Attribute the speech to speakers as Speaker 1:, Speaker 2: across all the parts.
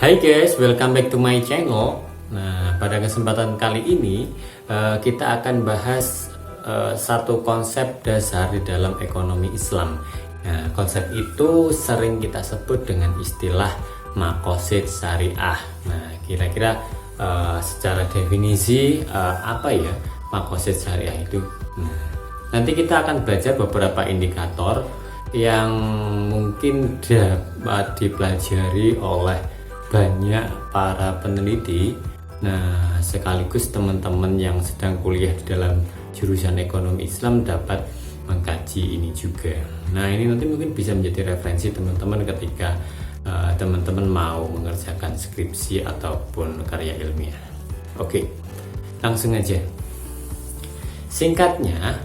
Speaker 1: Hai guys, welcome back to my channel. Nah, pada kesempatan kali ini kita akan bahas satu konsep dasar di dalam ekonomi Islam. Nah, konsep itu sering kita sebut dengan istilah maqasid syariah. Nah, kira-kira secara definisi apa ya maqasid syariah itu? Nah, nanti kita akan belajar beberapa indikator yang mungkin dapat dipelajari oleh banyak para peneliti. Nah, sekaligus teman-teman yang sedang kuliah di dalam jurusan ekonomi Islam dapat mengkaji ini juga. Nah, ini nanti mungkin bisa menjadi referensi teman-teman ketika teman-teman mau mengerjakan skripsi ataupun karya ilmiah. Oke, langsung aja. Singkatnya,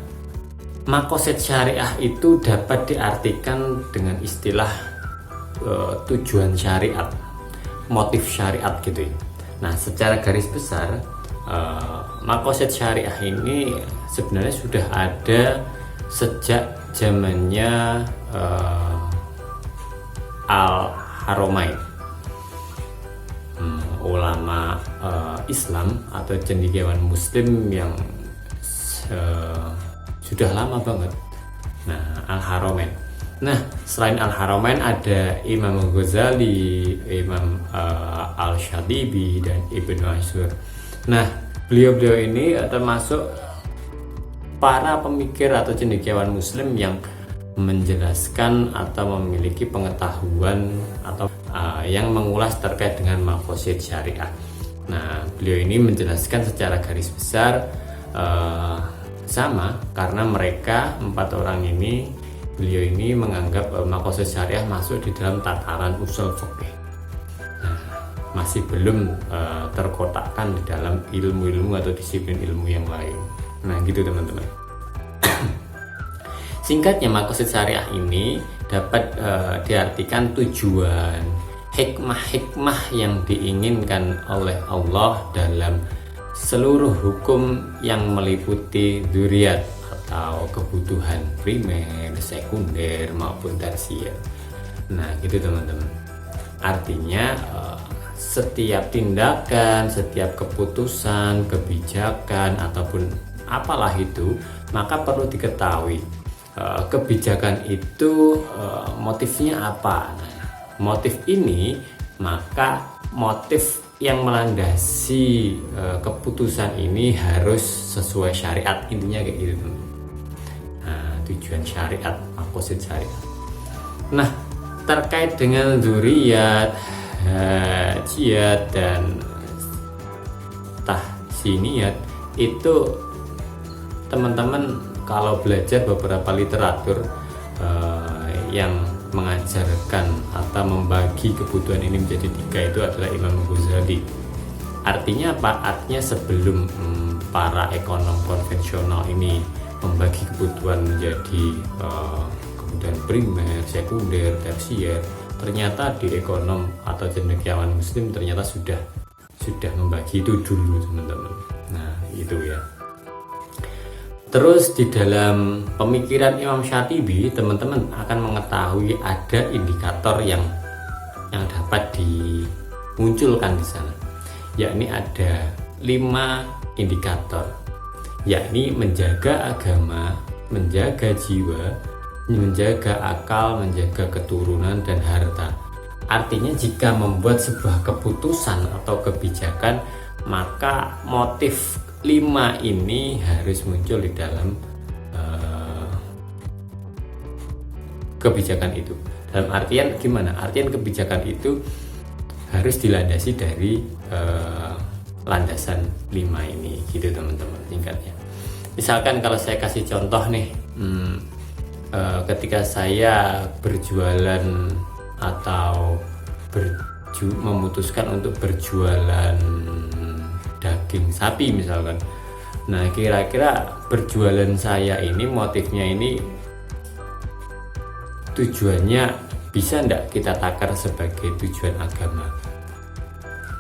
Speaker 1: maqasid syariah itu dapat diartikan dengan istilah tujuan syariat, motif syariat gitu ya. Nah, secara garis besar maqasid syariah ini sebenarnya sudah ada sejak zamannya Al-Haramain, ulama Islam atau cendekiawan Muslim yang sudah lama banget. Nah, Al-Haramain. Nah, selain Al-Haramain ada Imam Ghazali, Imam Al-Shatibi, dan Ibnu Ashur. Nah, beliau-beliau ini termasuk para pemikir atau cendekiawan Muslim yang menjelaskan atau memiliki pengetahuan atau yang mengulas terkait dengan maqasid syariah. Nah, beliau ini menjelaskan secara garis besar sama karena mereka empat orang ini. Beliau ini menganggap maqasid syariah masuk di dalam tataran usul fikih. Nah, masih belum terkotakkan di dalam ilmu-ilmu atau disiplin ilmu yang lain. Nah, gitu teman-teman. Singkatnya, maqasid syariah ini dapat diartikan tujuan, hikmah-hikmah yang diinginkan oleh Allah dalam seluruh hukum yang meliputi dzurriyyat atau kebutuhan primer, sekunder maupun tersier. Nah, gitu teman-teman. Artinya setiap tindakan, setiap keputusan, kebijakan ataupun apalah itu, maka perlu diketahui kebijakan itu motifnya apa. Nah, motif ini maka motif yang melandasi keputusan ini harus sesuai syariat, intinya kayak gitu. Nah, tujuan syariat, maqasid syariat. Nah, terkait dengan dzurriyyat, jihad, dan tahsiniyat itu teman-teman kalau belajar beberapa literatur yang mengajarkan atau membagi kebutuhan ini menjadi tiga itu adalah Imam Ghazali. Artinya apa? Artinya sebelum para ekonom konvensional ini membagi kebutuhan menjadi kebutuhan primer, sekunder, tersier, ternyata di ekonom atau cendekiawan Muslim ternyata sudah membagi itu dulu teman-teman. Nah, itu ya. Terus di dalam pemikiran Imam Shatibi, teman-teman akan mengetahui ada indikator yang dapat dimunculkan di sana, yakni ada 5 indikator, yakni menjaga agama, menjaga jiwa, menjaga akal, menjaga keturunan, dan harta. Artinya jika membuat sebuah keputusan atau kebijakan, maka motif 5 ini harus muncul di dalam kebijakan itu. Dalam artian gimana? Artian kebijakan itu harus dilandasi dari landasan 5 ini, gitu teman-teman tingkatnya. Misalkan kalau saya kasih contoh nih, ketika saya berjualan atau memutuskan untuk berjualan daging sapi misalkan. Nah, kira-kira berjualan saya ini motifnya ini tujuannya bisa enggak kita takar sebagai tujuan agama?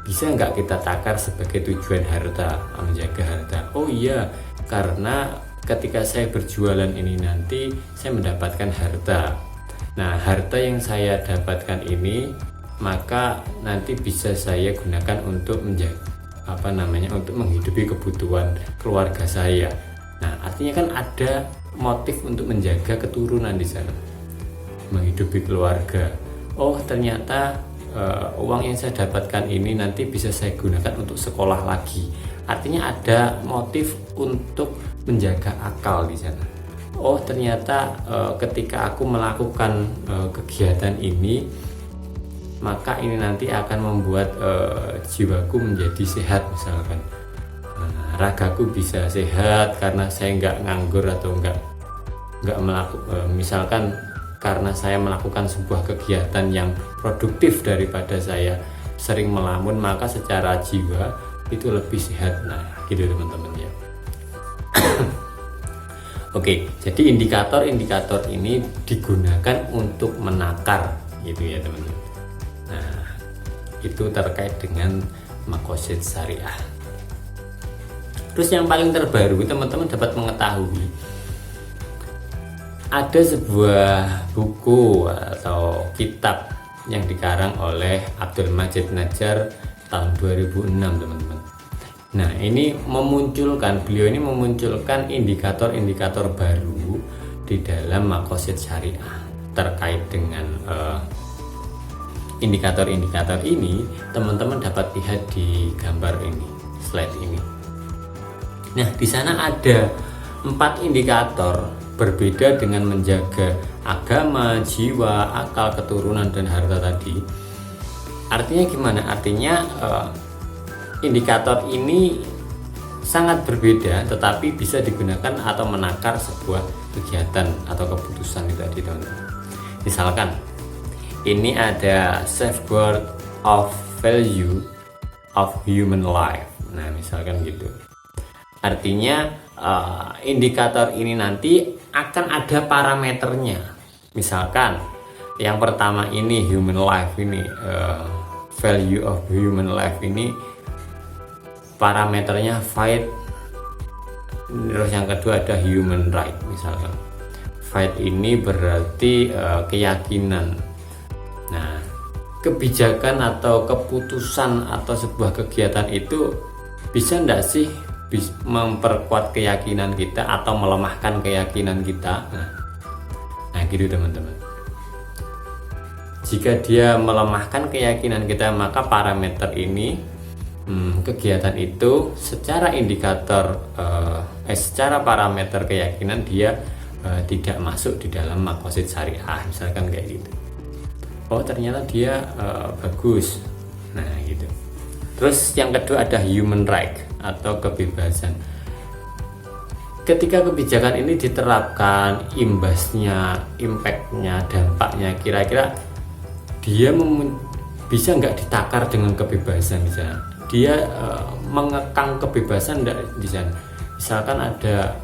Speaker 1: Bisa enggak kita takar sebagai tujuan harta, menjaga harta? Oh iya, karena ketika saya berjualan ini nanti saya mendapatkan harta. Nah, harta yang saya dapatkan ini maka nanti bisa saya gunakan untuk untuk menghidupi kebutuhan keluarga saya. Nah, artinya kan ada motif untuk menjaga keturunan di sana, menghidupi keluarga. Oh, ternyata uang yang saya dapatkan ini nanti bisa saya gunakan untuk sekolah lagi. Artinya ada motif untuk menjaga akal di sana. Oh, ternyata ketika aku melakukan kegiatan ini, maka ini nanti akan membuat jiwaku menjadi sehat misalkan. Ragaku bisa sehat karena saya nggak nganggur atau nggak misalkan karena saya melakukan sebuah kegiatan yang produktif daripada saya sering melamun, maka secara jiwa itu lebih sehat. Nah, gitu teman-teman ya. Oke, jadi indikator-indikator ini digunakan untuk menakar gitu ya teman-teman. Nah, itu terkait dengan maqasid syariah. Terus yang paling terbaru teman-teman dapat mengetahui ada sebuah buku atau kitab yang dikarang oleh Abdul Majid Najjar tahun 2006 teman-teman. Nah, beliau ini memunculkan indikator-indikator baru di dalam maqasid syariah. Terkait dengan indikator-indikator ini, teman-teman dapat lihat di gambar ini, slide ini. Nah, di sana ada 4 indikator berbeda dengan menjaga agama, jiwa, akal, keturunan, dan harta tadi. Artinya gimana? Artinya indikator ini sangat berbeda, tetapi bisa digunakan atau menakar sebuah kegiatan atau keputusan itu tadi teman-teman. Misalkan ini ada safeguard of value of human life. Nah, misalkan gitu. Artinya indikator ini nanti akan ada parameternya. Misalkan yang pertama ini human life ini value of human life ini parameternya fight. Terus yang kedua ada human right misalkan. Fight ini berarti keyakinan. Nah, kebijakan atau keputusan atau sebuah kegiatan itu bisa enggak sih memperkuat keyakinan kita atau melemahkan keyakinan kita? Nah gitu teman-teman. Jika dia melemahkan keyakinan kita, maka parameter ini kegiatan itu secara secara parameter keyakinan dia tidak masuk di dalam maqasid syariah misalkan kayak gitu. Oh, ternyata dia bagus. Nah gitu. Terus yang kedua ada human right atau kebebasan. Ketika kebijakan ini diterapkan, imbasnya, impactnya, dampaknya, kira-kira dia bisa nggak ditakar dengan kebebasan misalnya. Dia mengekang kebebasan enggak di sana. Misalkan ada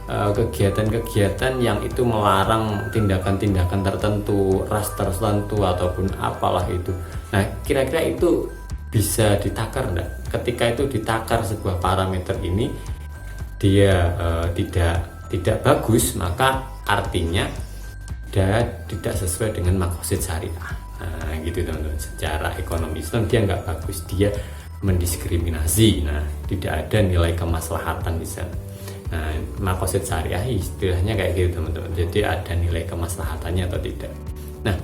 Speaker 1: kegiatan-kegiatan yang itu melarang tindakan-tindakan tertentu, ras tertentu ataupun apalah itu. Nah, kira-kira itu bisa ditakar enggak? Ketika itu ditakar sebuah parameter ini dia tidak bagus, maka artinya dia tidak sesuai dengan maqasid syariah. Nah, gitu teman-teman. Secara ekonomi Islam dia nggak bagus, dia mendiskriminasi. Nah, tidak ada nilai kemaslahatan di sana. Nah, maqasid syariah istilahnya kayak gitu teman-teman. Jadi ada nilai kemaslahatannya atau tidak. Nah,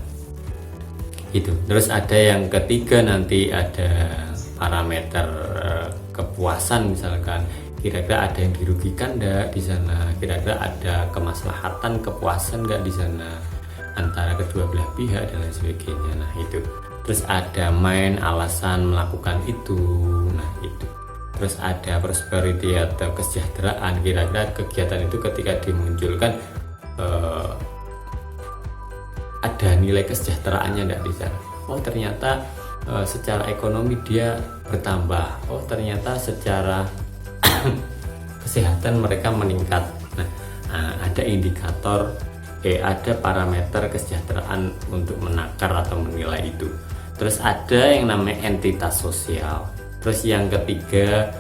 Speaker 1: itu. Terus ada yang ketiga nanti ada parameter kepuasan misalkan. Kira-kira ada yang dirugikan enggak di sana? Kira-kira ada kemaslahatan, kepuasan enggak di sana antara kedua belah pihak dan lain sebagainya. Nah, itu. Terus ada alasan melakukan itu. Nah, itu. Terus ada prosperity atau kesejahteraan. Kira-kira kegiatan itu ketika dimunculkan ada nilai kesejahteraannya enggak di sana? Oh, ternyata secara ekonomi dia bertambah. Oh, ternyata secara kesehatan mereka meningkat. Nah, ada indikator ada parameter kesejahteraan untuk menakar atau menilai itu. Terus ada yang namanya entitas sosial. Terus yang ketiga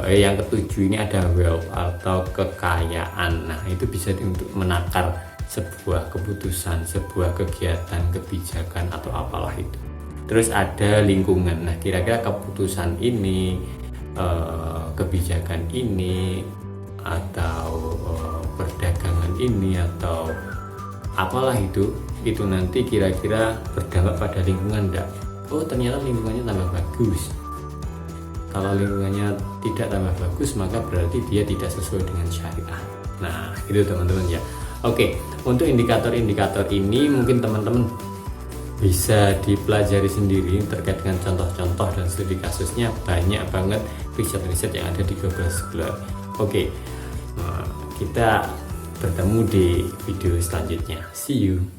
Speaker 1: yang ketujuh ini ada wealth atau kekayaan. Nah, itu bisa untuk menakar sebuah keputusan, sebuah kegiatan, kebijakan atau apalah itu. terus ada lingkungan. Nah, kira-kira keputusan ini, kebijakan ini, atau perdagangan ini, atau apalah itu nanti kira-kira berdampak pada lingkungan enggak? Oh, ternyata lingkungannya tambah bagus. Kalau lingkungannya tidak tambah bagus, maka berarti dia tidak sesuai dengan syariah. Nah, itu teman-teman ya. Oke, untuk indikator-indikator ini mungkin teman-teman bisa dipelajari sendiri terkait dengan contoh-contoh dan studi kasusnya. Banyak banget riset-riset yang ada di Google Scholar. Oke, kita bertemu di video selanjutnya. See you.